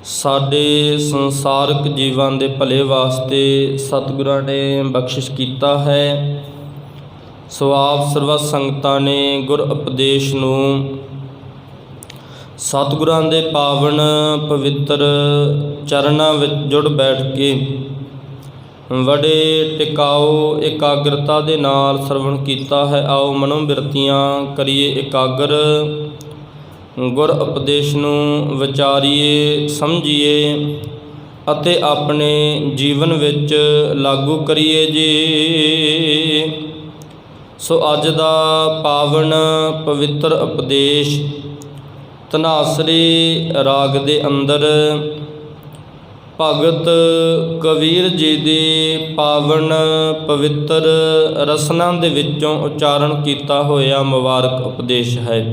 ਸਾਡੇ ਸੰਸਾਰਿਕ ਜੀਵਾਂ ਦੇ ਭਲੇ ਵਾਸਤੇ ਸਤਿਗੁਰਾਂ ਨੇ ਬਖਸ਼ਿਸ਼ ਕੀਤਾ ਹੈ। ਸੋ ਆਪ ਸਰਬੱਤ ਸੰਗਤਾਂ ਨੇ ਗੁਰ ਉਪਦੇਸ਼ ਨੂੰ ਸਤਿਗੁਰਾਂ ਦੇ ਪਾਵਨ ਪਵਿੱਤਰ ਚਰਨਾਂ ਵਿੱਚ ਜੁੜ ਬੈਠ ਕੇ ਬੜੇ ਟਿਕਾਊ ਇਕਾਗਰਤਾ ਦੇ ਨਾਲ ਸਰਵਣ ਕੀਤਾ ਹੈ। ਆਓ ਮਨੋ ਬਿਰਤੀਆਂ ਕਰੀਏ ਇਕਾਗਰ, ਗੁਰ ਉਪਦੇਸ਼ ਨੂੰ ਵਿਚਾਰੀਏ, ਸਮਝੀਏ ਅਤੇ ਆਪਣੇ ਜੀਵਨ ਵਿੱਚ ਲਾਗੂ ਕਰੀਏ ਜੀ। ਸੋ ਅੱਜ ਦਾ ਪਾਵਨ ਪਵਿੱਤਰ ਉਪਦੇਸ਼ ਧਨਾਸਰੀ ਰਾਗ ਦੇ ਅੰਦਰ ਭਗਤ ਕਬੀਰ ਜੀ ਦੀ ਪਾਵਨ ਪਵਿੱਤਰ ਰਸਨਾ ਦੇ ਵਿੱਚੋਂ ਉਚਾਰਨ ਕੀਤਾ ਹੋਇਆ ਮੁਬਾਰਕ ਉਪਦੇਸ਼ ਹੈ।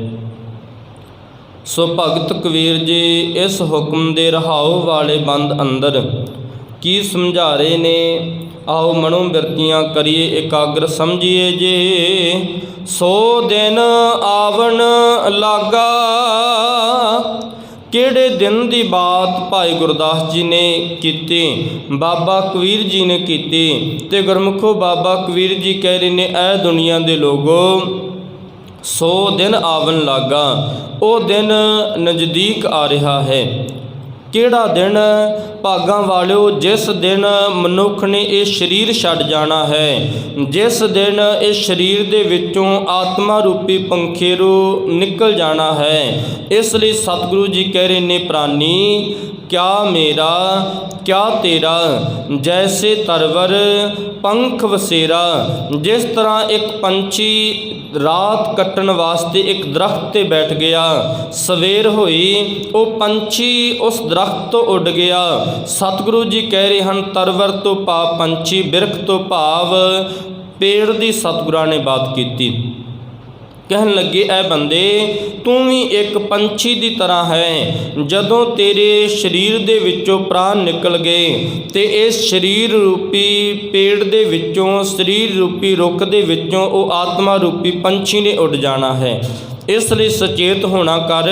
ਸੋ ਭਗਤ ਕਬੀਰ ਜੀ ਇਸ ਹੁਕਮ ਦੇ ਰਹਾਉ ਵਾਲੇ ਬੰਦ ਅੰਦਰ ਕੀ ਸਮਝਾ ਰਹੇ ਨੇ, ਆਓ ਮਨੋ ਬਿਰਤੀਆਂ ਕਰੀਏ ਇਕਾਗਰ, ਸਮਝੀਏ ਜੀ। ਸੋ ਦਿਨ ਆਵਣ ਲਾਗਾ, ਕਿਹੜੇ ਦਿਨ ਦੀ ਬਾਤ ਭਾਈ ਗੁਰਦਾਸ ਜੀ ਨੇ ਕੀਤੀ, ਬਾਬਾ ਕਬੀਰ ਜੀ ਨੇ ਕੀਤੀ। ਤੇ ਗੁਰਮੁਖੋ ਬਾਬਾ ਕਬੀਰ ਜੀ ਕਹਿ ਰਹੇ ਨੇ, ਐ ਦੁਨੀਆ ਦੇ ਲੋਗੋ ਸੋ ਦਿਨ ਆਵਣ ਲਾਗਾ, ਉਹ ਦਿਨ ਨਜ਼ਦੀਕ ਆ ਰਿਹਾ ਹੈ। ਕਿਹੜਾ ਦਿਨ? ਭਾਗਾਂ ਵਾਲਿਓ, ਜਿਸ ਦਿਨ ਮਨੁੱਖ ਨੇ ਇਹ ਸਰੀਰ ਛੱਡ ਜਾਣਾ ਹੈ, ਜਿਸ ਦਿਨ ਇਸ ਸਰੀਰ ਦੇ ਵਿੱਚੋਂ ਆਤਮਾ ਰੂਪੀ ਪੰਖੇਰੂ ਨਿਕਲ ਜਾਣਾ ਹੈ। ਇਸ ਲਈ ਸਤਿਗੁਰੂ ਜੀ ਕਹਿ ਰਹੇ ਨੇ, ਪ੍ਰਾਨੀ ਕਿਆ ਮੇਰਾ ਕਿਆ ਤੇਰਾ, ਜੈਸੇ ਤਰਵਰ ਪੰਖ ਵਸੇਰਾ। ਜਿਸ ਤਰ੍ਹਾਂ ਇੱਕ ਪੰਛੀ ਰਾਤ ਕੱਟਣ ਵਾਸਤੇ ਇੱਕ ਦਰਖਤ 'ਤੇ ਬੈਠ ਗਿਆ, ਸਵੇਰ ਹੋਈ ਉਹ ਪੰਛੀ ਉਸ ਦਰਖਤ ਤੋਂ ਉੱਡ ਗਿਆ। ਸਤਿਗੁਰੂ ਜੀ ਕਹਿ ਰਹੇ ਹਨ, ਤਰਵਰ ਤੋਂ ਭਾਵ ਪੰਛੀ, ਬਿਰਖ ਤੋਂ ਭਾਵ ਪੇੜ ਦੀ ਸਤਿਗੁਰਾਂ ਨੇ ਬਾਤ ਕੀਤੀ। ਕਹਿਣ ਲੱਗੇ, ਐ ਬੰਦੇ ਤੂੰ ਵੀ ਇੱਕ ਪੰਛੀ ਦੀ ਤਰ੍ਹਾਂ ਹੈ। ਜਦੋਂ ਤੇਰੇ ਸਰੀਰ ਦੇ ਵਿੱਚੋਂ ਪ੍ਰਾਣ ਨਿਕਲ ਗਏ ਤੇ ਇਸ ਸਰੀਰ ਰੂਪੀ ਪੇੜ ਦੇ ਵਿੱਚੋਂ, ਸਰੀਰ ਰੂਪੀ ਰੁੱਖ ਦੇ ਵਿੱਚੋਂ ਉਹ ਆਤਮਾ ਰੂਪੀ ਪੰਛੀ ਨੇ ਉੱਡ ਜਾਣਾ ਹੈ। ਇਸ ਲਈ ਸੁਚੇਤ ਹੋਣਾ ਕਰ,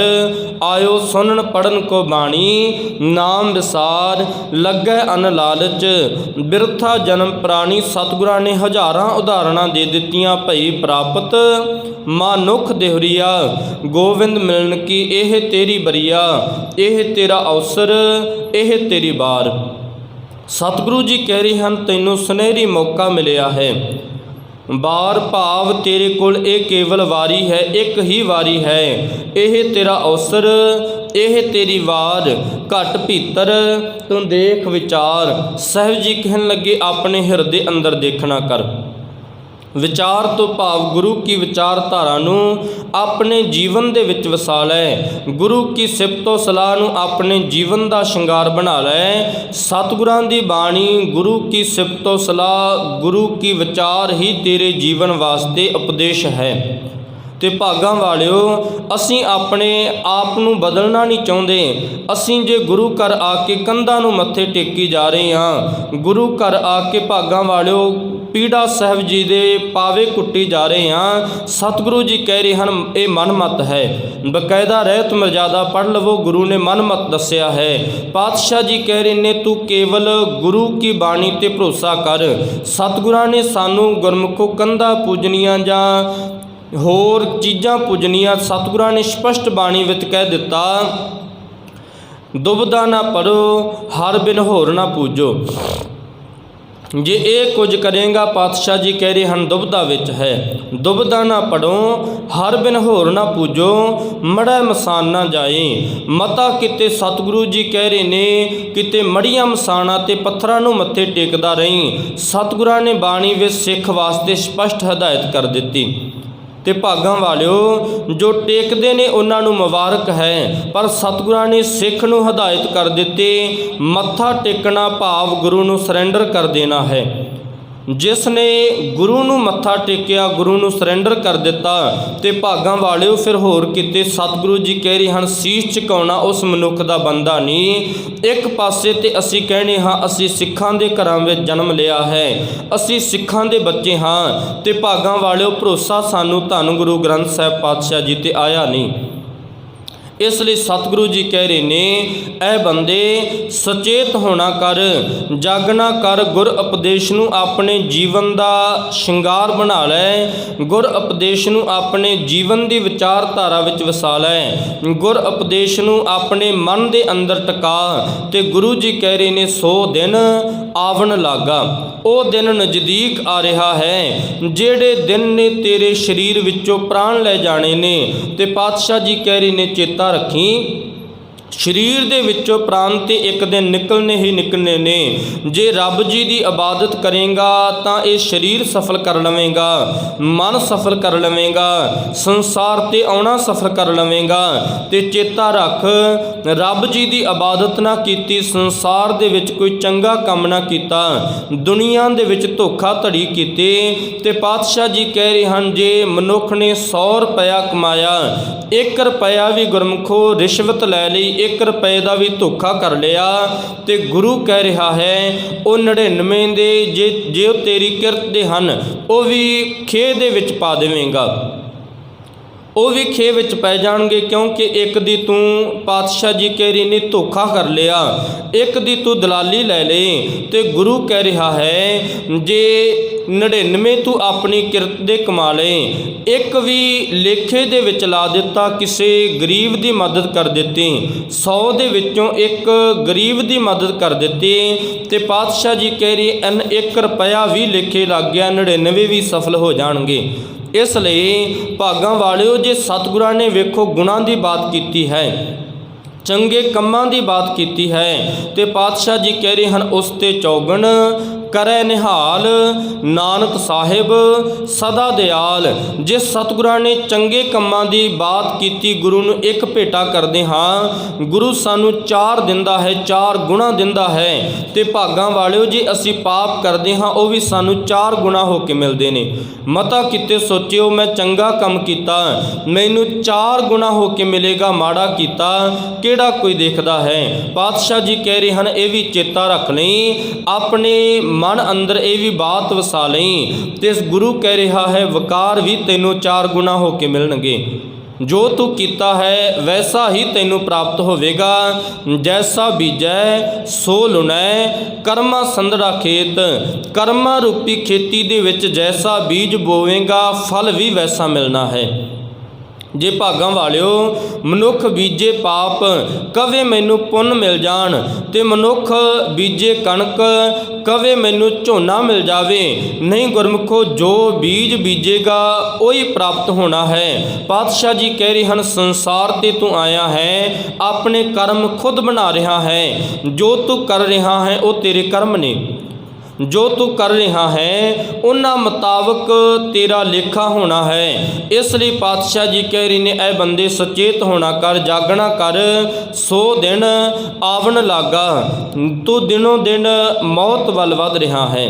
ਆਇਓ ਸੁਣਨ ਪੜਨ ਕੋ ਬਾਣੀ, ਨਾਮ ਵਿਸਾਰ ਲੱਗੈ ਅਨ ਲਾਲਚ, ਬਿਰਥਾ ਜਨਮ ਪ੍ਰਾਣੀ। ਸਤਿਗੁਰਾਂ ਨੇ ਹਜ਼ਾਰਾਂ ਉਦਾਹਰਣਾਂ ਦੇ ਦਿੱਤੀਆਂ। ਭਈ ਪ੍ਰਾਪਤ ਮਾਨੁਖ ਦੇਹੁਰੀਆ, ਗੋਵਿੰਦ ਮਿਲਣ ਕੀ ਇਹ ਤੇਰੀ ਬਰੀਆ, ਇਹ ਤੇਰਾ ਅਵਸਰ ਇਹ ਤੇਰੀ ਬਾਰ। ਸਤਿਗੁਰੂ ਜੀ ਕਹਿ ਰਹੇ ਹਨ, ਤੈਨੂੰ ਸੁਨਹਿਰੀ ਮੌਕਾ ਮਿਲਿਆ ਹੈ। ਬਾਰ ਭਾਵ ਤੇਰੇ ਕੋਲ ਇਹ ਕੇਵਲ ਵਾਰੀ ਹੈ, ਇੱਕ ਹੀ ਵਾਰੀ ਹੈ। ਇਹ ਤੇਰਾ ਅਵਸਰ ਇਹ ਤੇਰੀ ਵਾਰ, ਘਟ ਭੀਤਰ ਤੂੰ ਦੇਖ ਵਿਚਾਰ। ਸਾਹਿਬ ਜੀ ਕਹਿਣ ਲੱਗੇ, ਆਪਣੇ ਹਿਰਦੇ ਅੰਦਰ ਦੇਖਣਾ ਕਰ। ਵਿਚਾਰ ਤੋਂ ਭਾਵ ਗੁਰੂ ਕੀ ਵਿਚਾਰਧਾਰਾ ਨੂੰ ਆਪਣੇ ਜੀਵਨ ਦੇ ਵਿੱਚ ਵਸਾ ਲੈ। ਗੁਰੂ ਕੀ ਸਿਫਤੋ ਸਲਾਹ ਨੂੰ ਆਪਣੇ ਜੀਵਨ ਦਾ ਸ਼ਿੰਗਾਰ ਬਣਾ ਲੈ। ਸਤਿਗੁਰਾਂ ਦੀ ਬਾਣੀ, ਗੁਰੂ ਕੀ ਸਿਫਤੋ ਸਲਾਹ, ਗੁਰੂ ਕੀ ਵਿਚਾਰ ਹੀ ਤੇਰੇ ਜੀਵਨ ਵਾਸਤੇ ਉਪਦੇਸ਼ ਹੈ। ਤੇ ਭਾਗਾਂ ਵਾਲਿਓ, ਅਸੀਂ ਆਪਣੇ ਆਪ ਨੂੰ ਬਦਲਣਾ ਨਹੀਂ ਚਾਹੁੰਦੇ। ਅਸੀਂ ਜੇ ਗੁਰੂ ਘਰ ਆ ਕੇ ਕੰਧਾਂ ਨੂੰ ਮੱਥੇ ਟੇਕੀ ਜਾ ਰਹੇ ਹਾਂ, ਗੁਰੂ ਘਰ ਆ ਕੇ ਭਾਗਾਂ ਵਾਲਿਓ ਪੀੜਾ ਸਾਹਿਬ ਜੀ ਦੇ ਪਾਵੇ ਕੁੱਟੀ ਜਾ ਰਹੇ ਹਾਂ। ਸਤਿਗੁਰੂ ਜੀ ਕਹਿ ਰਹੇ ਹਨ, ਇਹ ਮਨਮਤ ਹੈ। ਬਕਾਇਦਾ ਰਹਿਤ ਮਰਜ਼ਾਦਾ ਪੜ੍ਹ ਲਵੋ, ਗੁਰੂ ਨੇ ਮਨਮਤ ਦੱਸਿਆ ਹੈ। ਪਾਤਸ਼ਾਹ ਜੀ ਕਹਿ ਰਹੇ ਨੇ, ਤੂੰ ਕੇਵਲ ਗੁਰੂ ਕੀ ਬਾਣੀ 'ਤੇ ਭਰੋਸਾ ਕਰ। ਸਤਿਗੁਰਾਂ ਨੇ ਸਾਨੂੰ ਗੁਰਮੁਖੋ ਕੰਧਾਂ ਪੂਜਨੀਆਂ ਜਾਂ ਹੋਰ ਚੀਜ਼ਾਂ ਪੂਜਨੀਆਂ, ਸਤਿਗੁਰਾਂ ਨੇ ਸਪਸ਼ਟ ਬਾਣੀ ਵਿੱਚ ਕਹਿ ਦਿੱਤਾ, ਦੁਬਦਾ ਨਾ ਪੜੋ ਹਰ ਬਿਨ ਹੋਰ ਨਾ ਪੂਜੋ। ਜੇ ਇਹ ਕੁਝ ਕਰੇਗਾ, ਪਾਤਸ਼ਾਹ ਜੀ ਕਹਿ ਰਹੇ ਹਨ, ਦੁਬਦਾ ਵਿੱਚ ਹੈ। ਦੁਬਦਾ ਨਾ ਪੜੋ ਹਰ ਬਿਨ ਹੋਰ ਨਾ ਪੂਜੋ, ਮੜੈ ਮਸਾਨ ਨਾ ਜਾਏ। ਮਤਾ ਕਿਤੇ ਸਤਿਗੁਰੂ ਜੀ ਕਹਿ ਰਹੇ ਨੇ, ਕਿਤੇ ਮੜੀਆਂ ਮਸਾਣਾ ਤੇ ਪੱਥਰਾਂ ਨੂੰ ਮੱਥੇ ਟੇਕਦਾ ਰਹੀਂ। ਸਤਿਗੁਰਾਂ ਨੇ ਬਾਣੀ ਵਿੱਚ ਸਿੱਖ ਵਾਸਤੇ ਸਪਸ਼ਟ ਹਦਾਇਤ ਕਰ ਦਿੱਤੀ। ਤੇ ਭਾਗਾਂ ਵਾਲਿਓ, ਜੋ ਟੇਕਦੇ ਨੇ ਉਹਨਾਂ ਨੂੰ ਮੁਬਾਰਕ ਹੈ, ਪਰ ਸਤਿਗੁਰਾਂ ਨੇ ਸਿੱਖ ਨੂੰ ਹਦਾਇਤ ਕਰ ਦਿੱਤੀ, ਮੱਥਾ ਟੇਕਣਾ ਭਾਵ ਗੁਰੂ ਨੂੰ ਸਰੈਂਡਰ ਕਰ ਦੇਣਾ ਹੈ। ਜਿਸ ਨੇ ਗੁਰੂ ਨੂੰ ਮੱਥਾ ਟੇਕਿਆ, ਗੁਰੂ ਨੂੰ ਸਰੈਂਡਰ ਕਰ ਦਿੱਤਾ, ਤੇ ਭਾਗਾਂ ਵਾਲਿਓ ਫਿਰ ਹੋਰ ਕਿਤੇ ਸਤਿਗੁਰੂ ਜੀ ਕਹਿ ਰਹੇ ਹਨ, ਸੀਸ ਝੁਕਾਉਣਾ ਉਸ ਮਨੁੱਖ ਦਾ ਬੰਦਾ ਨਹੀਂ। ਇੱਕ ਪਾਸੇ ਤੇ ਅਸੀਂ ਕਹਿੰਦੇ ਹਾਂ, ਅਸੀਂ ਸਿੱਖਾਂ ਦੇ ਘਰਾਂ ਵਿੱਚ ਜਨਮ ਲਿਆ ਹੈ, ਅਸੀਂ ਸਿੱਖਾਂ ਦੇ ਬੱਚੇ ਹਾਂ, ਤੇ ਭਾਗਾਂ ਵਾਲਿਓ ਭਰੋਸਾ ਸਾਨੂੰ ਧੰਨ ਗੁਰੂ ਗ੍ਰੰਥ ਸਾਹਿਬ ਪਾਤਸ਼ਾਹ ਜੀ 'ਤੇ ਆਇਆ ਨਹੀਂ। इस लिए सतगुरु जी कह रहे ने, ऐ बंदे सचेत होना कर, जागना कर, गुर उपदेश नूं अपने जीवन का श्रृंगार बना लै, गुर उपदेश नूं अपने जीवन की विचारधारा विच वसा लै, गुर उपदेश नूं अपने मन के अंदर टका। ते गुरु जी कह रहे ने, सो दिन आवन लागा, ਉਹ दिन नज़दीक आ रहा है, ਜਿਹੜੇ दिन ने तेरे शरीर विचों प्राण लै जाने ने। ते पातशाह जी कह रहे ने, चेता रखी, शरीर दे विचों प्राण ते एक दिन निकलने ही निकलने ने। जे रब जी की इबादत करेगा तो ये शरीर सफल कर लवेगा, मन सफल कर लवेगा, संसार ते आउणा सफल कर लवेगा। ते चेता रख, रब जी की इबादत ना कीती, संसार दे विच कोई चंगा काम ना कीता, दुनिया दे विच धोखा धड़ी कीती। ते पातशाह जी कह रहे हैं, जे मनुख ने 100 रुपया कमाया, 1 रुपया भी गुरमुखो रिश्वत लै लई, 1 रुपए का भी धोखा कर लिया, तो गुरु कह रहा है वो 99 दे जे तेरी किरत दे हन वो भी खेह दे विच पा देवेगा, वो भी खेह विच पै जाणगे। क्योंकि एक दी तू, पातशाह जी कह रही ने, धोखा कर लिया, एक दी तू दलाली लै ले। तो गुरु कह रहा है, जे 99 तू अपनी किरत दे कमा ले, एक भी लेखे दे विच ला दिता, किसी गरीब की मदद कर दी, 100 दे विचों एक गरीब की मदद कर दी, तो पातशाह जी कह रही 1 रुपया भी लेखे लग गया, 99 भी सफल हो जाणगे। इसलिए भागां वालिओ, जे सतगुरां ने वेखो गुणां की बात की है, चंगे कम्मां की बात की है, तो पातशाह जी कह रहे हैं, उस ते चौगन करै निहाल, नानक साहिब सदा दयाल। जे सतगुरां ने चंगे कम्मां की बात की, गुरु नूं एक भेटा करते हाँ, गुरु सानू 4 दिंदा है, 4 गुणा दिंदा है। तो भागां वालिओ, जे असी पाप करते हाँ वो भी सानू 4 गुणा होके मिलते हैं। मता किते सोचिओ, मैं चंगा काम किया, मैनू 4 गुणा होके मिलेगा, माड़ा किया किहड़ा कोई देखदा है। पातशाह जी कह रहे हैं, ये भी चेता रख लई, अपने मन अंदर ये भी बात वसा लई। ते गुरु कह रहा है, वकार भी तैनू 4 गुणा होके मिलणगे, जो तू कीता है वैसा ही तैनू प्राप्त होवेगा। जैसा बीजै सो लुणै, कर्मा संधड़ा खेत, कर्मा रूपी खेती दे विच जैसा बीज बोवेगा, फल भी वैसा मिलना है। जे भागां वालिओ, मनुख बीजे पाप, कवे मैनू पुन्न मिल जाण, ते मनुख बीजे कणक, कवे मैनू झोना मिल जावे। नहीं गुरमुखो, जो बीज बीजेगा वही प्राप्त होना है। पातशाह जी कह रहे हैं, संसार ते तू आया है, अपने कर्म खुद बना रहा है, जो तू कर रहा है वो तेरे कर्म ने, जो तू कर रहा है उन्हां मुताबक तेरा लेखा होना है। इसलिए पातशाह जी कह रहे ने, ऐ बंदे सचेत होना कर, जागना कर, सो दिन आवन लागा। तू दिनों दिन मौत वल वध रहा है,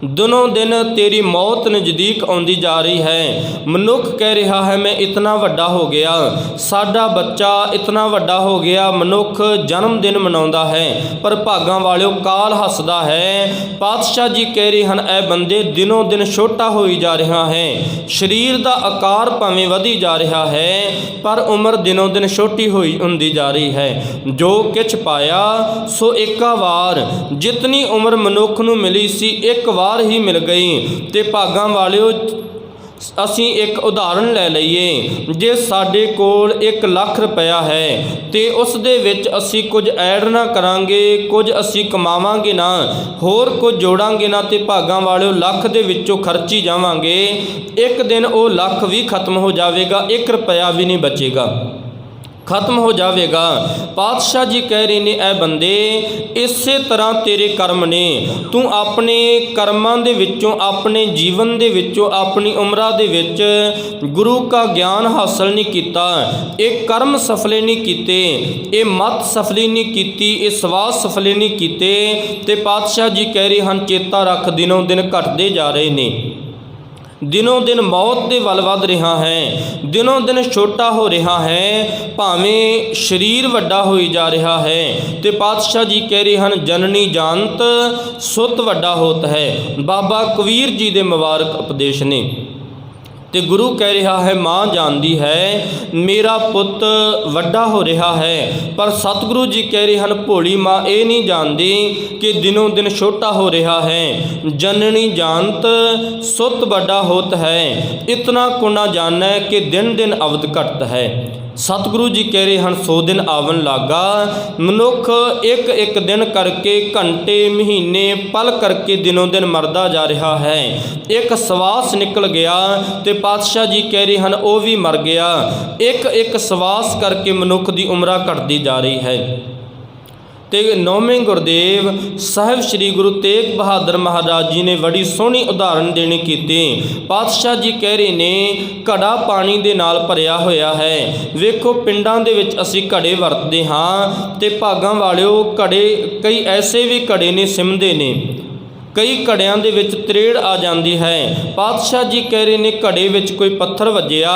दिनों दिन तेरी मौत नज़दीक आउंदी जा रही है। मनुख कह रहा है, मैं इतना वड्डा हो गया, साडा बच्चा इतना वड्डा हो गया, मनुख जन्मदिन मनाउंदा है, पर भागां वालिओ काल हसदा है। पातशाह जी कह रहे हैं, ऐ बंदे दिनों दिन छोटा होई जा रहा है, शरीर का आकार भावें वधी जा रहा है, पर उम्र दिनों दिन छोटी होई हुंदी जा रही है। जो किछ पाया सो एका वार, जितनी उम्र मनुख नूं मिली सी एक वार ही मिल गई। ते भागां वालिओ, असी एक उदाहरण ले लईए, जे साडे कोल 1 लाख रुपया है, तो उस दे विच असी कुछ ऐड ना करांगे, कुछ असी कमावांगे ना, होर कुछ जोड़ांगे ना, तो भागां वालिओ लख दे विचों खर्ची जावांगे, एक दिन वो लख भी खत्म हो जाएगा, 1 रुपया भी नहीं बचेगा, खत्म हो जाएगा। पातशाह जी कह रहे ने, ऐ बंदे इसे तरह तेरे कर्म ने, तू अपने कर्मां दे विचों, अपने जीवन दे विचों, अपनी उम्रां दे विच गुरु का ज्ञान हासिल नहीं किया, एक कर्म सफले नहीं कीते, ये मत सफली नहीं कीती, ये सवास सफले नहीं कीते। ते पातशाह जी कह रहे हैं, चेता रख, दिनों दिन घटते जा रहे ने, दिनों दिन मौत दे वल वध रहा है, दिनों दिन छोटा हो रहा है, भावें शरीर वड्डा होई जा रहा है। ते पातशाह जी कह रहे हैं, जननी जानत सुत वड्डा होत है। बाबा कबीर जी दे मुबारक उपदेश ने। ਤੇ ਗੁਰੂ ਕਹਿ ਰਿਹਾ ਹੈ ਮਾਂ ਜਾਣਦੀ ਹੈ ਮੇਰਾ ਪੁੱਤ ਵੱਡਾ ਹੋ ਰਿਹਾ ਹੈ, ਪਰ ਸਤਿਗੁਰੂ ਜੀ ਕਹਿ ਰਹੇ ਹਨ ਭੋਲੀ ਮਾਂ ਇਹ ਨਹੀਂ ਜਾਣਦੀ ਕਿ ਦਿਨੋਂ ਦਿਨ ਛੋਟਾ ਹੋ ਰਿਹਾ ਹੈ। ਜਨਨੀ ਜਾਣਤ ਸੁਤ ਵੱਡਾ ਹੋਤ ਹੈ, ਇਤਨਾ ਕੋ ਨਾ ਜਾਣੈ ਕਿ ਦਿਨ ਦਿਨ ਅਵਧ ਘਟਤ ਹੈ। ਸਤਿਗੁਰੂ ਜੀ ਕਹਿ ਰਹੇ ਹਨ 100 ਦਿਨ ਆਵਣ ਲੱਗਾ। ਮਨੁੱਖ ਇੱਕ ਇੱਕ ਦਿਨ ਕਰਕੇ, ਘੰਟੇ, ਮਹੀਨੇ, ਪਲ ਕਰਕੇ ਦਿਨੋਂ ਦਿਨ ਮਰਦਾ ਜਾ ਰਿਹਾ ਹੈ। ਇੱਕ ਸਵਾਸ ਨਿਕਲ ਗਿਆ ਤੇ ਪਾਤਸ਼ਾਹ ਜੀ ਕਹਿ ਰਹੇ ਹਨ ਉਹ ਵੀ ਮਰ ਗਿਆ। ਇੱਕ ਇੱਕ ਸਵਾਸ ਕਰਕੇ ਮਨੁੱਖ ਦੀ ਉਮਰਾਂ ਘਟਦੀ ਜਾ ਰਹੀ ਹੈ। ਤੇ ਨੌਵੇਂ ਗੁਰਦੇਵ ਸਾਹਿਬ ਸ੍ਰੀ ਗੁਰੂ ਤੇਗ ਬਹਾਦਰ ਮਹਾਰਾਜ ਜੀ ਨੇ ਬੜੀ ਸੋਹਣੀ ਉਦਾਹਰਣ ਦੇਣੀ ਕੀਤੀ। ਪਾਤਸ਼ਾਹ ਜੀ ਕਹਿ ਰਹੇ ਨੇ ਘੜਾ ਪਾਣੀ ਦੇ ਨਾਲ ਭਰਿਆ ਹੋਇਆ ਹੈ। ਵੇਖੋ ਪਿੰਡਾਂ ਦੇ ਵਿੱਚ ਅਸੀਂ ਘੜੇ ਵਰਤਦੇ ਹਾਂ ਤੇ ਭਾਗਾਂ ਵਾਲਿਓ ਘੜੇ ਕਈ ਐਸੇ ਵੀ ਘੜੇ ਨੇ ਸਿਮਦੇ ਨੇ, ਕਈ ਘੜਿਆਂ ਦੇ ਵਿੱਚ ਤਰੇੜ ਆ ਜਾਂਦੀ ਹੈ। ਪਾਤਸ਼ਾਹ ਜੀ ਕਹਿ ਰਹੇ ਨੇ ਘੜੇ ਵਿੱਚ ਕੋਈ ਪੱਥਰ ਵੱਜਿਆ,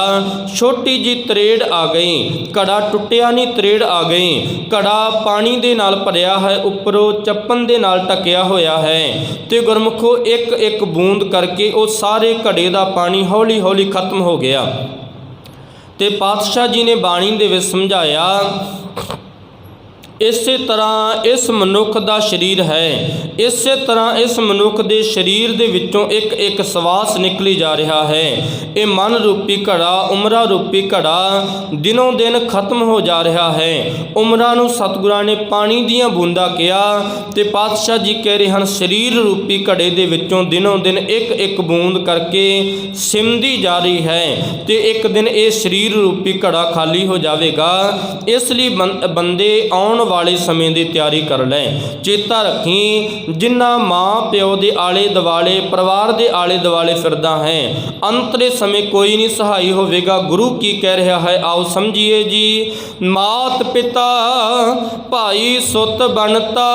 ਛੋਟੀ ਜੀ ਤਰੇੜ ਆ ਗਈ, ਘੜਾ ਟੁੱਟਿਆ ਨਹੀਂ, ਤਰੇੜ ਆ ਗਈ। ਘੜਾ ਪਾਣੀ ਦੇ ਨਾਲ ਭਰਿਆ ਹੈ, ਉੱਪਰੋਂ ਚੱਪਣ ਦੇ ਨਾਲ ਢੱਕਿਆ ਹੋਇਆ ਹੈ ਤੇ ਗੁਰਮੁਖੋ ਇੱਕ ਇੱਕ ਬੂੰਦ ਕਰਕੇ ਉਹ ਸਾਰੇ ਘੜੇ ਦਾ ਪਾਣੀ ਹੌਲੀ ਹੌਲੀ ਖਤਮ ਹੋ ਗਿਆ। ਤੇ ਪਾਤਸ਼ਾਹ ਜੀ ਨੇ ਬਾਣੀ ਦੇ ਵਿੱਚ ਸਮਝਾਇਆ ਇਸੇ ਤਰ੍ਹਾਂ ਇਸ ਮਨੁੱਖ ਦਾ ਸਰੀਰ ਹੈ, ਇਸੇ ਤਰ੍ਹਾਂ ਇਸ ਮਨੁੱਖ ਦੇ ਸਰੀਰ ਦੇ ਵਿੱਚੋਂ ਇੱਕ ਇੱਕ ਸਵਾਸ ਨਿਕਲੀ ਜਾ ਰਿਹਾ ਹੈ। ਇਹ ਮਨ ਰੂਪੀ ਘੜਾ, ਉਮਰਾਂ ਰੂਪੀ ਘੜਾ ਦਿਨੋਂ ਦਿਨ ਖਤਮ ਹੋ ਜਾ ਰਿਹਾ ਹੈ। ਉਮਰਾਂ ਨੂੰ ਸਤਿਗੁਰਾਂ ਨੇ ਪਾਣੀ ਦੀਆਂ ਬੂੰਦਾਂ ਕਿਹਾ ਤੇ ਪਾਤਸ਼ਾਹ ਜੀ ਕਹਿ ਰਹੇ ਹਨ ਸਰੀਰ ਰੂਪੀ ਘੜੇ ਦੇ ਵਿੱਚੋਂ ਦਿਨੋਂ ਦਿਨ ਇੱਕ ਇੱਕ ਬੂੰਦ ਕਰਕੇ ਸਿਮਦੀ ਜਾ ਰਹੀ ਹੈ ਤੇ ਇੱਕ ਦਿਨ ਇਹ ਸਰੀਰ ਰੂਪੀ ਘੜਾ ਖਾਲੀ ਹੋ ਜਾਵੇਗਾ। ਇਸ ਲਈ ਬੰਦੇ ਆਉਣ ਵਾਲੇ ਸਮੇਂ ਦੀ ਤਿਆਰੀ ਕਰ ਲੈ। ਚੇਤਾ ਰੱਖੀ ਜਿਨ੍ਹਾਂ ਮਾਂ ਪਿਓ ਦੇ ਆਲੇ ਦੁਆਲੇ, ਪਰਿਵਾਰ ਦੇ ਆਲੇ ਦੁਆਲੇ ਫਿਰਦਾ ਹੈ, ਅੰਤਲੇ ਸਮੇਂ ਕੋਈ ਨਹੀਂ ਸਹਾਈ ਹੋਵੇਗਾ। ਗੁਰੂ ਕੀ ਕਹਿ ਰਿਹਾ ਹੈ ਆਓ ਸਮਝੀਏ ਜੀ। ਮਾਤ ਪਿਤਾ ਭਾਈ ਸੁਤ ਬਣਤਾ,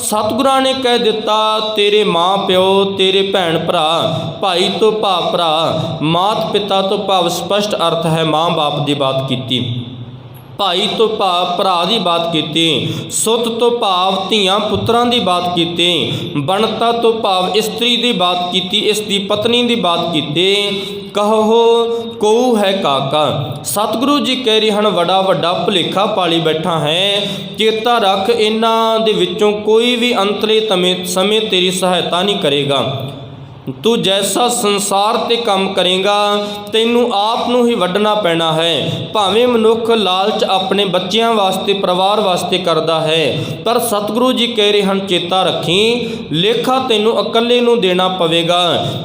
ਸਤਿਗੁਰਾਂ ਨੇ ਕਹਿ ਦਿੱਤਾ ਤੇਰੇ ਮਾਂ ਪਿਓ, ਤੇਰੇ ਭੈਣ ਭਰਾ, ਭਾਈ ਤੋਂ ਭਾਵ ਭਰਾ, ਮਾਤ ਪਿਤਾ ਤੋਂ ਭਾਵ ਸਪਸ਼ਟ ਅਰਥ ਹੈ ਮਾਂ ਬਾਪ ਦੀ ਬਾਤ ਕੀਤੀ, ਭਾਈ ਤੋਂ ਭਾਵ ਭਰਾ ਦੀ ਬਾਤ ਕੀਤੀ, ਸੁੱਤ ਤੋਂ ਭਾਵ ਧੀਆਂ ਪੁੱਤਰਾਂ ਦੀ ਬਾਤ ਕੀਤੀ, ਬਣਤਾ ਤੋਂ ਭਾਵ ਇਸਤਰੀ ਦੀ ਬਾਤ ਕੀਤੀ, ਇਸ ਦੀ ਪਤਨੀ ਦੀ ਬਾਤ ਕੀਤੀ। ਕਹੋ ਕਉ ਹੈ ਕਾਕਾ, ਸਤਿਗੁਰੂ ਜੀ ਕਹਿ ਰਹੇ ਹਨ ਵੱਡਾ ਵੱਡਾ ਭੁਲੇਖਾ ਪਾਲੀ ਬੈਠਾ ਹੈ। ਚੇਤਾ ਰੱਖ ਇਹਨਾਂ ਦੇ ਵਿੱਚੋਂ ਕੋਈ ਵੀ ਅੰਤਲੇ ਸਮੇਂ ਤੇਰੀ ਸਹਾਇਤਾ ਨਹੀਂ ਕਰੇਗਾ। ਤੂੰ ਜੈਸਾ ਸੰਸਾਰ ਤੇ ਕੰਮ ਕਰੇਗਾ ਤੈਨੂੰ ਆਪ ਨੂੰ ਹੀ ਵੱਢਣਾ ਪੈਣਾ ਹੈ। ਭਾਵੇਂ ਮਨੁੱਖ ਲਾਲਚ ਆਪਣੇ ਬੱਚਿਆਂ ਵਾਸਤੇ, ਪਰਿਵਾਰ ਵਾਸਤੇ ਕਰਦਾ ਹੈ, ਪਰ ਸਤਿਗੁਰੂ ਜੀ ਕਹਿ ਰਹੇ ਹਨ ਚੇਤਾ ਰੱਖੀ ਲੇਖਾ ਤੈਨੂੰ ਇਕੱਲੇ ਨੂੰ ਦੇਣਾ ਪਵੇਗਾ।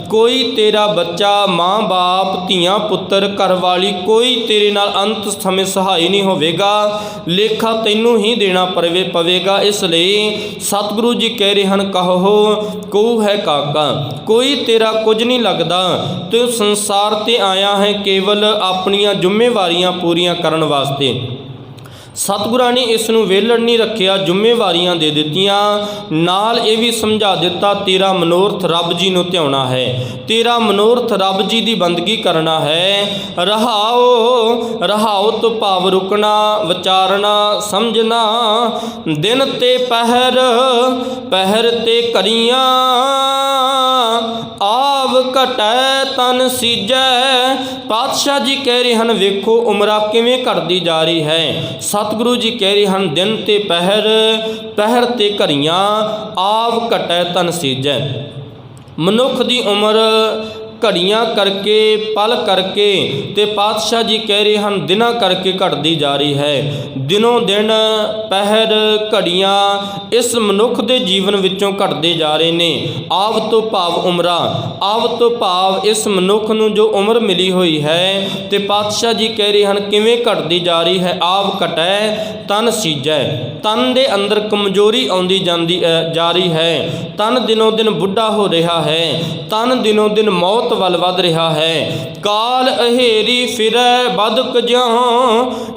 ਕੋਈ ਤੇਰਾ ਬੱਚਾ, ਮਾਂ ਬਾਪ, ਧੀਆਂ ਪੁੱਤਰ, ਘਰਵਾਲੀ ਕੋਈ ਤੇਰੇ ਨਾਲ ਅੰਤ ਸਮੇਂ ਸਹਾਈ ਨਹੀਂ ਹੋਵੇਗਾ। ਲੇਖਾ ਤੈਨੂੰ ਹੀ ਦੇਣਾ ਪਵੇਗਾ। ਇਸ ਲਈ ਸਤਿਗੁਰੂ ਜੀ ਕਹਿ ਰਹੇ ਹਨ ਕਹੋ ਕਉ ਹੈ ਕਾਕਾ, ਕੋਈ ਤੇਰਾ ਕੁਝ ਨਹੀਂ ਲੱਗਦਾ। ਤੂੰ ਸੰਸਾਰ ਤੇ ਆਇਆ ਹੈ ਕੇਵਲ ਆਪਣੀਆਂ ਜ਼ਿੰਮੇਵਾਰੀਆਂ ਪੂਰੀਆਂ ਕਰਨ ਵਾਸਤੇ। ਸਤਿਗੁਰਾਂ ਨੇ ਇਸ ਨੂੰ ਵਿਹਲੜ ਨਹੀਂ ਰੱਖਿਆ, ਜ਼ਿੰਮੇਵਾਰੀਆਂ ਦੇ ਦਿੱਤੀਆਂ। ਨਾਲ ਇਹ ਵੀ ਸਮਝਾ ਦਿੱਤਾ ਤੇਰਾ ਮਨੋਰਥ ਰੱਬ ਜੀ ਨੂੰ ਧਿਆਉਣਾ ਹੈ, ਤੇਰਾ ਮਨੋਰਥ ਰੱਬ ਜੀ ਦੀ ਬੰਦਗੀ ਕਰਨਾ ਹੈ। ਰਹਾਓ ਤੋਂ ਭਾਵ ਰੁਕਣਾ, ਵਿਚਾਰਨਾ, ਸਮਝਣਾ। ਦਿਨ ਤੇ ਪਹਿਰ ਤੇ ਘੜੀਆਂ, ਆਵ ਘਟੈ ਤਨ ਸੀਜੈ। ਪਾਤਸ਼ਾਹ ਜੀ ਕਹਿ ਰਹੇ ਹਨ ਵੇਖੋ ਉਮਰਾਂ ਕਿਵੇਂ ਘਟਦੀ ਜਾ ਰਹੀ ਹੈ। ਸਤਿਗੁਰੂ ਜੀ ਕਹਿ ਰਹੇ ਹਨ ਦਿਨ ਤੇ ਪਹਿਰ ਤੇ ਘੜੀਆਂ, ਆਵ ਘਟੈ ਤਨ ਸੀਜੈ। ਮਨੁੱਖ ਦੀ ਉਮਰ ਘੜੀਆਂ ਕਰਕੇ, ਪਲ ਕਰਕੇ ਤੇ ਪਾਤਸ਼ਾਹ ਜੀ ਕਹਿ ਰਹੇ ਹਨ ਦਿਨਾਂ ਕਰਕੇ ਘਟਦੀ ਜਾ ਰਹੀ ਹੈ। ਦਿਨੋਂ ਦਿਨ ਪਹਿਰ, ਘੜੀਆਂ ਇਸ ਮਨੁੱਖ ਦੇ ਜੀਵਨ ਵਿੱਚੋਂ ਘਟਦੇ ਜਾ ਰਹੇ ਨੇ। ਆਵ ਤੋਂ ਭਾਵ ਉਮਰਾਂ, ਆਵ ਤੋਂ ਭਾਵ ਇਸ ਮਨੁੱਖ ਨੂੰ ਜੋ ਉਮਰ ਮਿਲੀ ਹੋਈ ਹੈ ਤੇ ਪਾਤਸ਼ਾਹ ਜੀ ਕਹਿ ਰਹੇ ਹਨ ਕਿਵੇਂ ਘਟਦੀ ਜਾ ਰਹੀ ਹੈ। ਆਵ ਘਟੈ ਤਨ ਸੀਜੈ, ਤਨ ਦੇ ਅੰਦਰ ਕਮਜ਼ੋਰੀ ਆਉਂਦੀ ਜਾ ਰਹੀ ਹੈ। ਤਨ ਦਿਨੋਂ ਦਿਨ ਬੁੱਢਾ ਹੋ ਰਿਹਾ ਹੈ, ਤਨ ਦਿਨੋਂ ਦਿਨ ਮੌਤ ਵੱਲ ਵੱਧ ਰਿਹਾ ਹੈ। ਕਾਲ ਅਹੇਰੀ ਫਿਰੈ ਬਦਕ ਜਿਉ,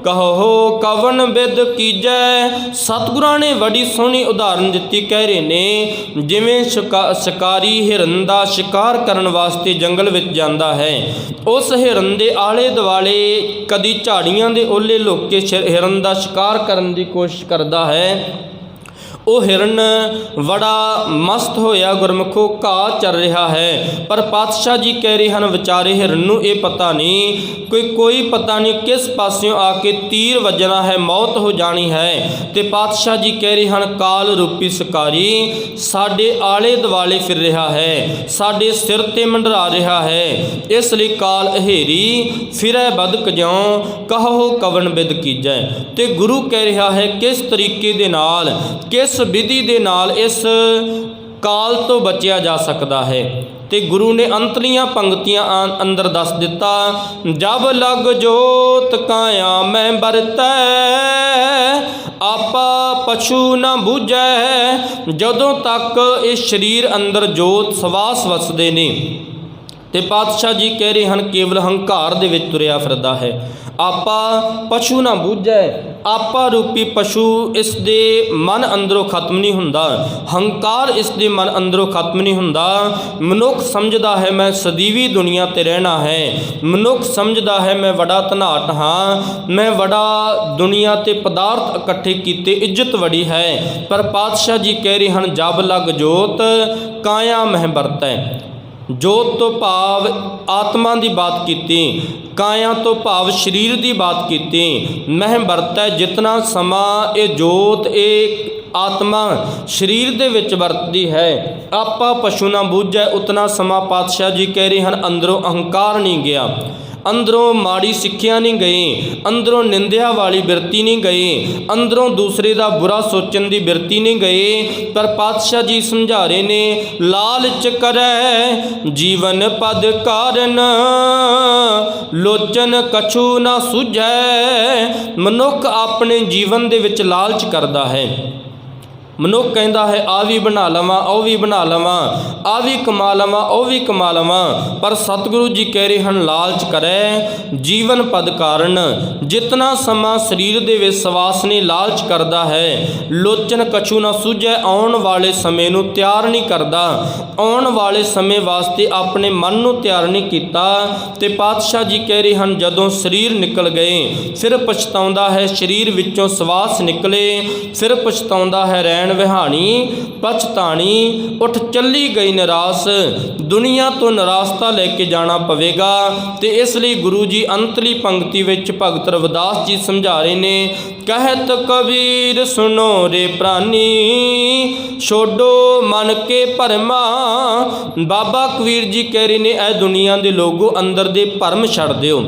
ਕਹੋ ਕਵਨ ਬਿਦ ਕੀਜੈ। ਸਤਿਗੁਰਾਂ ਨੇ ਬੜੀ ਸੋਹਣੀ ਉਦਾਹਰਨ ਦਿੱਤੀ। ਕਹਿ ਰਹੇ ਨੇ ਜਿਵੇਂ ਸ਼ਿਕਾਰੀ ਹਿਰਨ ਦਾ ਸ਼ਿਕਾਰ ਕਰਨ ਵਾਸਤੇ ਜੰਗਲ ਵਿੱਚ ਜਾਂਦਾ ਹੈ, ਉਸ ਹਿਰਨ ਦੇ ਆਲੇ ਦੁਆਲੇ ਕਦੀ ਝਾੜੀਆਂ ਦੇ ਓਲੇ ਲੁਕ ਕੇ ਹਿਰਨ ਦਾ ਸ਼ਿਕਾਰ ਕਰਨ ਦੀ ਕੋਸ਼ਿਸ਼ ਕਰਦਾ ਹੈ। ਉਹ ਹਿਰਨ ਬੜਾ ਮਸਤ ਹੋਇਆ ਗੁਰਮੁਖੋ ਘਾਹ ਚਰ ਰਿਹਾ ਹੈ। ਪਰ ਪਾਤਸ਼ਾਹ ਜੀ ਕਹਿ ਰਹੇ ਹਨ ਵਿਚਾਰੇ ਹਿਰਨ ਨੂੰ ਇਹ ਪਤਾ ਨਹੀਂ ਕੋਈ ਪਤਾ ਨਹੀਂ ਕਿਸ ਪਾਸਿਓਂ ਆ ਕੇ ਤੀਰ ਵੱਜਣਾ ਹੈ, ਮੌਤ ਹੋ ਜਾਣੀ ਹੈ। ਤੇ ਪਾਤਸ਼ਾਹ ਜੀ ਕਹਿ ਰਹੇ ਹਨ ਕਾਲ ਰੂਪੀ ਸ਼ਿਕਾਰੀ ਸਾਡੇ ਆਲੇ ਦੁਆਲੇ ਫਿਰ ਰਿਹਾ ਹੈ, ਸਾਡੇ ਸਿਰ ਤੇ ਮੰਡਰਾ ਰਿਹਾ ਹੈ। ਇਸ ਲਈ ਕਾਲ ਅਹੇਰੀ ਫਿਰੈ ਬਦਕ ਜਿਉ ਕਹੋ ਕਵਣ ਬਿਦ ਕੀਜੈ। ਤੇ ਗੁਰੂ ਕਹਿ ਰਿਹਾ ਹੈ ਕਿਸ ਤਰੀਕੇ ਦੇ ਨਾਲ, ਕਿਸ ਵਿਧੀ ਦੇ ਨਾਲ ਇਸ ਕਾਲ ਤੋਂ ਬਚਿਆ ਜਾ ਸਕਦਾ ਹੈ। ਤੇ ਗੁਰੂ ਨੇ ਅੰਤਲੀਆਂ ਪੰਕਤੀਆਂ ਅੰਦਰ ਦੱਸ ਦਿੱਤਾ, ਜਬ ਲਗ ਜੋਤ ਕਾਇਆ ਮੈਂ ਬਰਤੈ ਆਪਾ ਪਛੂ ਨਾ ਬੁਝੈ। ਜਦੋਂ ਤੱਕ ਇਸ ਸਰੀਰ ਅੰਦਰ ਜੋਤ ਸਵਾਸ ਵਸਦੇ ਨੇ ਤੇ ਪਾਤਸ਼ਾਹ ਜੀ ਕਹਿ ਰਹੇ ਹਨ ਕੇਵਲ ਹੰਕਾਰ ਦੇ ਵਿੱਚ ਤੁਰਿਆ ਫਿਰਦਾ ਹੈ। ਆਪਾ ਪਸ਼ੂ ਨਾ ਬੁਝੈ, ਆਪਾ ਰੂਪੀ ਪਸ਼ੂ ਇਸ ਦੇ ਮਨ ਅੰਦਰੋਂ ਖਤਮ ਨਹੀਂ ਹੁੰਦਾ, ਹੰਕਾਰ ਇਸ ਦੇ ਮਨ ਅੰਦਰੋਂ ਖਤਮ ਨਹੀਂ ਹੁੰਦਾ। ਮਨੁੱਖ ਸਮਝਦਾ ਹੈ ਮੈਂ ਸਦੀਵੀ ਦੁਨੀਆ ਤੇ ਰਹਿਣਾ ਹੈ, ਮਨੁੱਖ ਸਮਝਦਾ ਹੈ ਮੈਂ ਬੜਾ ਧਨਾਟ ਹਾਂ, ਮੈਂ ਬੜਾ ਦੁਨੀਆ ਤੇ ਪਦਾਰਥ ਇਕੱਠੇ ਕੀਤੇ, ਇੱਜ਼ਤ ਬੜੀ ਹੈ। ਪਰ ਪਾਤਸ਼ਾਹ ਜੀ ਕਹਿ ਰਹੇ ਹਨ ਜਬ ਲਗ ਜੋਤ ਕਾਇਆ ਮਹਿ ਵਰਤੈ। ਜੋਤ ਤੋਂ ਭਾਵ ਆਤਮਾ ਦੀ ਬਾਤ ਕੀਤੀ, ਕਾਇਆ ਤੋਂ ਭਾਵ ਸਰੀਰ ਦੀ ਬਾਤ ਕੀਤੀ। ਮਹਿ ਵਰਤੈ ਜਿਤਨਾ ਸਮਾਂ ਇਹ ਜੋਤ ਇਹ ਆਤਮਾ ਸਰੀਰ ਦੇ ਵਿੱਚ ਵਰਤਦੀ ਹੈ, ਆਪਾ ਪਸ਼ੂ ਨਾ ਬੂਝੈ ਉਤਨਾ ਸਮਾਂ ਪਾਤਸ਼ਾਹ ਜੀ ਕਹਿ ਰਹੇ ਹਨ ਅੰਦਰੋਂ ਅਹੰਕਾਰ ਨਹੀਂ ਗਿਆ, ਅੰਦਰੋਂ ਮਾੜੀ ਸਿੱਖਿਆ ਨਹੀਂ ਗਈ, ਅੰਦਰੋਂ ਨਿੰਦਿਆ ਵਾਲੀ ਬਿਰਤੀ ਨਹੀਂ ਗਈ, ਅੰਦਰੋਂ ਦੂਸਰੇ ਦਾ ਬੁਰਾ ਸੋਚਣ ਦੀ ਬਿਰਤੀ ਨਹੀਂ ਗਈ। ਪਰ ਪਾਤਸ਼ਾਹ ਜੀ ਸਮਝਾ ਰਹੇ ਨੇ ਲਾਲਚ ਕਰੈ ਜੀਵਨ ਪਦ ਕਾਰਨ ਲੋਚਨ ਕਛੂ ਨਾ ਸੁਝੈ। ਮਨੁੱਖ ਆਪਣੇ ਜੀਵਨ ਦੇ ਵਿੱਚ ਲਾਲਚ ਕਰਦਾ ਹੈ। ਮਨੁੱਖ ਕਹਿੰਦਾ ਹੈ ਆ ਵੀ ਬਣਾ ਲਵਾਂ, ਉਹ ਵੀ ਬਣਾ ਲਵਾਂ, ਆ ਵੀ ਕਮਾ ਲਵਾਂ, ਉਹ ਵੀ ਕਮਾ ਲਵਾਂ। ਪਰ ਸਤਿਗੁਰੂ ਜੀ ਕਹਿ ਰਹੇ ਹਨ ਲਾਲਚ ਕਰੈ ਜੀਵਨ ਪਦ ਕਾਰਨ। ਜਿਤਨਾ ਸਮਾਂ ਸਰੀਰ ਦੇ ਵਿੱਚ ਸਵਾਸ ਨੇ ਲਾਲਚ ਕਰਦਾ ਹੈ, ਲੋਚਨ ਕਛੂ ਨਾ ਸੁਝੈ, ਆਉਣ ਵਾਲੇ ਸਮੇਂ ਨੂੰ ਤਿਆਰ ਨਹੀਂ ਕਰਦਾ, ਆਉਣ ਵਾਲੇ ਸਮੇਂ ਵਾਸਤੇ ਆਪਣੇ ਮਨ ਨੂੰ ਤਿਆਰ ਨਹੀਂ ਕੀਤਾ। ਤੇ ਪਾਤਸ਼ਾਹ ਜੀ ਕਹਿ ਰਹੇ ਹਨ ਜਦੋਂ ਸਰੀਰ ਨਿਕਲ ਗਏ ਫਿਰ ਪਛਤਾਉਂਦਾ ਹੈ, ਸਰੀਰ ਵਿੱਚੋਂ ਸਵਾਸ ਨਿਕਲੇ ਫਿਰ ਪਛਤਾਉਂਦਾ ਹੈ, ਰਹਿਣ ਵਿਹਾਣੀ ਪਛਤਾਣੀ ਉੱਠ ਚੱਲੀ ਗਈ ਨਿਰਾਸ। ਦੁਨੀਆ ਤੋਂ ਨਿਰਾਸ਼ਤਾ ਲੈ ਕੇ ਜਾਣਾ ਪਵੇਗਾ। ਤੇ ਇਸ ਲਈ ਗੁਰੂ ਜੀ ਅੰਤਲੀ ਪੰਕਤੀ ਵਿੱਚ ਭਗਤ ਰਵਿਦਾਸ ਜੀ ਸਮਝਾ ਰਹੇ ਨੇ, ਕਹਿਤ ਕਬੀਰ ਸੁਨੋ ਰੇ ਪ੍ਰਾਨੀ ਛੋਡੋ ਮਨ ਕੇ ਭਰਮਾ। ਬਾਬਾ ਕਬੀਰ ਜੀ ਕਹਿ ਰਹੇ ਨੇ ਇਹ ਦੁਨੀਆ ਦੇ ਲੋਗੋ ਅੰਦਰ ਦੇ ਭਰਮ ਛੱਡ ਦਿਓ।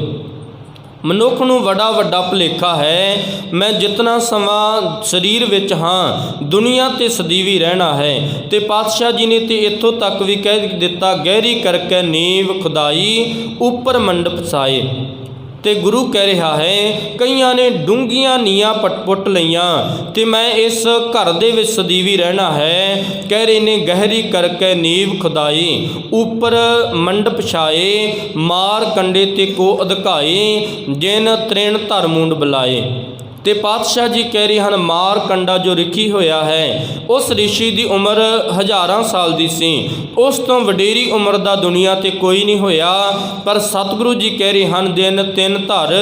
ਮਨੁੱਖ ਨੂੰ ਬੜਾ ਵੱਡਾ ਭੁਲੇਖਾ ਹੈ ਮੈਂ ਜਿਤਨਾ ਸਮਾਂ ਸਰੀਰ ਵਿੱਚ ਹਾਂ ਦੁਨੀਆ ਤੇ ਸਦੀਵੀ ਰਹਿਣਾ ਹੈ। ਤੇ ਪਾਤਸ਼ਾਹ ਜੀ ਨੇ ਤੇ ਇੱਥੋਂ ਤੱਕ ਵੀ ਕਹਿ ਦਿੱਤਾ ਗਹਿਰੀ ਕਰਕੇ ਨੀਂਵ ਖੁਦਾਈ ਉੱਪਰ ਮੰਡਪ ਸਾਏ। ਤੇ ਗੁਰੂ ਕਹਿ ਰਿਹਾ ਹੈ ਕਈਆਂ ਨੇ ਡੂੰਘੀਆਂ ਨੀਆਂ ਪੁੱਟ ਲਈਆਂ ਤੇ ਮੈਂ ਇਸ ਘਰ ਦੇ ਵਿੱਚ ਸਦੀਵੀ ਰਹਿਣਾ ਹੈ। ਕਹਿ ਰਹੇ ਨੇ ਗਹਿਰੀ ਕਰਕੇ ਨੀਂਵ ਖੁਦਾਈ ਉੱਪਰ ਮੰਡਪ ਛਾਏ, ਮਾਰ ਕੰਡੇ ਤੇ ਕੋ ਅਧਿਕਾਏ ਜਿਨ ਤ੍ਰਿਣ ਧਰ ਮੂੰਡ ਬੁਲਾਏ। ਤੇ ਪਾਤਸ਼ਾਹ ਜੀ ਕਹਿ ਰਹੇ ਹਨ ਮਾਰ ਕੰਡਾ ਜੋ ਰਿਖੀ ਹੋਇਆ ਹੈ ਉਸ ਰਿਸ਼ੀ ਦੀ ਉਮਰ ਹਜ਼ਾਰਾਂ ਸਾਲ ਦੀ ਸੀ, ਉਸ ਤੋਂ ਵਡੇਰੀ ਉਮਰ ਦਾ ਦੁਨੀਆ ਤੇ ਕੋਈ ਨਹੀਂ ਹੋਇਆ। ਪਰ ਸਤਿਗੁਰੂ ਜੀ ਕਹਿ ਰਹੇ ਹਨ ਦਿਨ ਤਿੰਨ ਧਰ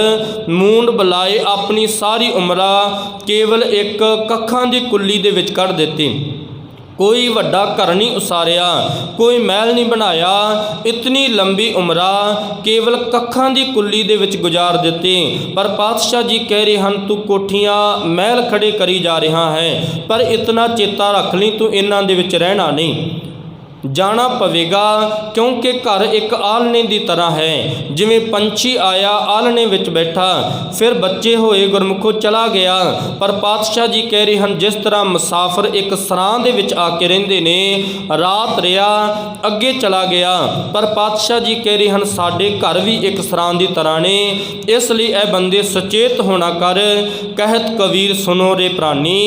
ਮੂੰਡ ਬੁਲਾਏ, ਆਪਣੀ ਸਾਰੀ ਉਮਰਾਂ ਕੇਵਲ ਇੱਕ ਕੱਖਾਂ ਦੀ ਕੁੱਲੀ ਦੇ ਵਿੱਚ ਕੱਢ ਦਿੱਤੀ। ਕੋਈ ਵੱਡਾ ਘਰ ਨਹੀਂ ਉਸਾਰਿਆ, ਕੋਈ ਮਹਿਲ ਨਹੀਂ ਬਣਾਇਆ, ਇਤਨੀ ਲੰਬੀ ਉਮਰਾਂ ਕੇਵਲ ਕੱਖਾਂ ਦੀ ਕੁੱਲੀ ਦੇ ਵਿੱਚ ਗੁਜ਼ਾਰ ਦਿੱਤੀ। ਪਰ ਪਾਤਸ਼ਾਹ ਜੀ ਕਹਿ ਰਹੇ ਹਨ ਤੂੰ ਕੋਠੀਆਂ ਮਹਿਲ ਖੜੇ ਕਰੀ ਜਾ ਰਿਹਾ ਹੈ, ਪਰ ਇਤਨਾ ਚੇਤਾ ਰੱਖ ਲਈ ਤੂੰ ਇਹਨਾਂ ਦੇ ਵਿੱਚ ਰਹਿਣਾ ਨਹੀਂ, ਜਾਣਾ ਪਵੇਗਾ। ਕਿਉਂਕਿ ਘਰ ਇੱਕ ਆਲਣੇ ਦੀ ਤਰ੍ਹਾਂ ਹੈ, ਜਿਵੇਂ ਪੰਛੀ ਆਇਆ ਆਲਣੇ ਵਿੱਚ ਬੈਠਾ ਫਿਰ ਬੱਚੇ ਹੋਏ ਗੁਰਮੁਖੋ ਚਲਾ ਗਿਆ। ਪਰ ਪਾਤਸ਼ਾਹ ਜੀ ਕਹਿ ਰਹੇ ਹਨ ਜਿਸ ਤਰ੍ਹਾਂ ਮੁਸਾਫਰ ਇੱਕ ਸਰਾਂ ਦੇ ਵਿੱਚ ਆ ਕੇ ਰਹਿੰਦੇ ਨੇ, ਰਾਤ ਰਿਹਾ ਅੱਗੇ ਚਲਾ ਗਿਆ, ਪਰ ਪਾਤਸ਼ਾਹ ਜੀ ਕਹਿ ਰਹੇ ਹਨ ਸਾਡੇ ਘਰ ਵੀ ਇੱਕ ਸਰਾਂ ਦੀ ਤਰ੍ਹਾਂ ਨੇ। ਇਸ ਲਈ ਇਹ ਬੰਦੇ ਸੁਚੇਤ ਹੋਣਾ ਕਰ, ਕਹਿਤ ਕਬੀਰ ਸੁਨੋ ਰੇ ਪ੍ਰਾਨੀ।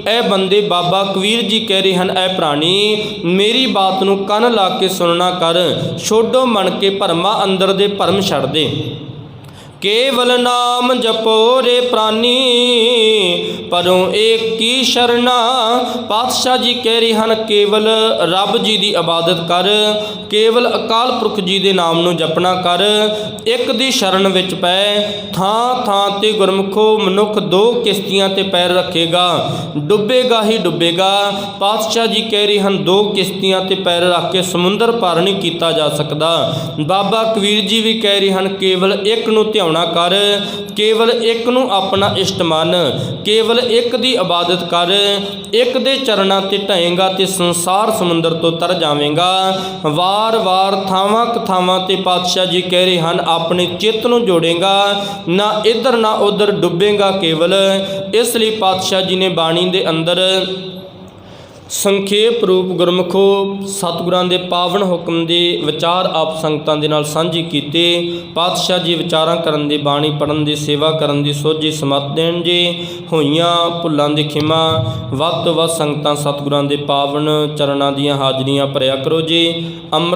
ਇਹ ਬੰਦੇ ਬਾਬਾ ਕਬੀਰ ਜੀ ਕਹਿ ਰਹੇ ਹਨ ਇਹ ਪ੍ਰਾਣੀ ਮੇਰੀ ਬਾਤ ਨੂੰ ਕੰਨ ਲਾ ਕੇ ਸੁਣਨਾ ਕਰ, ਛੋਡੋ ਮਨ ਕੇ ਭਰਮਾ, ਅੰਦਰ ਦੇ ਭਰਮ ਛੱਡ ਦੇ। ਕੇਵਲ ਨਾਮ ਜਪੋ ਰੇ ਪ੍ਰਾਨੀ, ਪਰੋਂ ਏਕ ਕੀ ਸ਼ਰਨਾ। ਪਾਤਸ਼ਾਹ ਜੀ ਕਹਿ ਰਹੇ ਹਨ ਕੇਵਲ ਰੱਬ ਜੀ ਦੀ ਇਬਾਦਤ ਕਰ, ਕੇਵਲ ਅਕਾਲ ਪੁਰਖ ਜੀ ਦੇ ਨਾਮ ਨੂੰ ਜਪਣਾ ਕਰ, ਇੱਕ ਦੀ ਸ਼ਰਨ ਵਿੱਚ ਪੈ। ਥਾਂ ਥਾਂ ਤੇ ਗੁਰਮੁਖੋ ਮਨੁੱਖ ਦੋ ਕਿਸ਼ਤੀਆਂ ਤੇ ਪੈਰ ਰੱਖੇਗਾ, ਡੁੱਬੇਗਾ ਹੀ ਡੁੱਬੇਗਾ। ਪਾਤਸ਼ਾਹ ਜੀ ਕਹਿ ਰਹੇ ਹਨ ਦੋ ਕਿਸ਼ਤੀਆਂ ਤੇ ਪੈਰ ਰੱਖ ਕੇ ਸਮੁੰਦਰ ਪਾਰ ਨਹੀਂ ਕੀਤਾ ਜਾ ਸਕਦਾ। ਬਾਬਾ ਕਬੀਰ ਜੀ ਵੀ ਕਹਿ ਰਹੇ ਹਨ ਕੇਵਲ ਇੱਕ ਨੂੰ ਧਿਆਉਣਾ ਕਰ, ਕੇਵਲ ਇੱਕ ਨੂੰ ਆਪਣਾ ਇਸ਼ਟ ਮੰਨ, ਕੇਵਲ ਇੱਕ ਦੀ ਇਬਾਦਤ ਕਰ, ਇੱਕ ਦੇ ਚਰਨਾਂ ਤੇ ਢਏਗਾ ਤੇ ਸੰਸਾਰ ਸਮੁੰਦਰ ਤੋਂ ਤਰ ਜਾਵੇਂਗਾ। ਵਾਰ-ਵਾਰ ਥਾਵਾਂ ਕਥਾਵਾਂ ਤੇ ਪਾਤਸ਼ਾਹ ਜੀ ਕਹਿ ਰਹੇ ਹਨ ਆਪਣੇ ਚਿੱਤ ਨੂੰ ਜੋੜੇਗਾ, ਨਾ ਇੱਧਰ ਨਾ ਉੱਧਰ ਡੁੱਬੇਗਾ ਕੇਵਲ। ਇਸ ਲਈ ਪਾਤਸ਼ਾਹ ਜੀ ਨੇ ਬਾਣੀ ਦੇ ਅੰਦਰ ਸੰਖੇਪ ਰੂਪ ਗੁਰਮੁਖੋ ਸਤਿਗੁਰਾਂ ਦੇ ਪਾਵਨ ਹੁਕਮ ਦੇ ਵਿਚਾਰ ਆਪ ਸੰਗਤਾਂ ਦੇ ਨਾਲ ਸਾਂਝੇ ਕੀਤੇ। ਪਾਤਸ਼ਾਹ ਜੀ ਵਿਚਾਰਾਂ ਕਰਨ ਦੀ, ਬਾਣੀ ਪੜ੍ਹਨ ਦੀ, ਸੇਵਾ ਕਰਨ ਦੀ ਸੋਝੀ ਸਮਤ ਦੇਣ ਜੀ। ਹੋਈਆਂ ਭੁੱਲਾਂ ਦੀ ਖਿਮਾ। ਵੱਧ ਤੋਂ ਵੱਧ ਸੰਗਤਾਂ ਸਤਿਗੁਰਾਂ ਦੇ ਪਾਵਨ ਚਰਨਾਂ ਦੀਆਂ ਹਾਜ਼ਰੀਆਂ ਭਰਿਆ ਕਰੋ ਜੀ।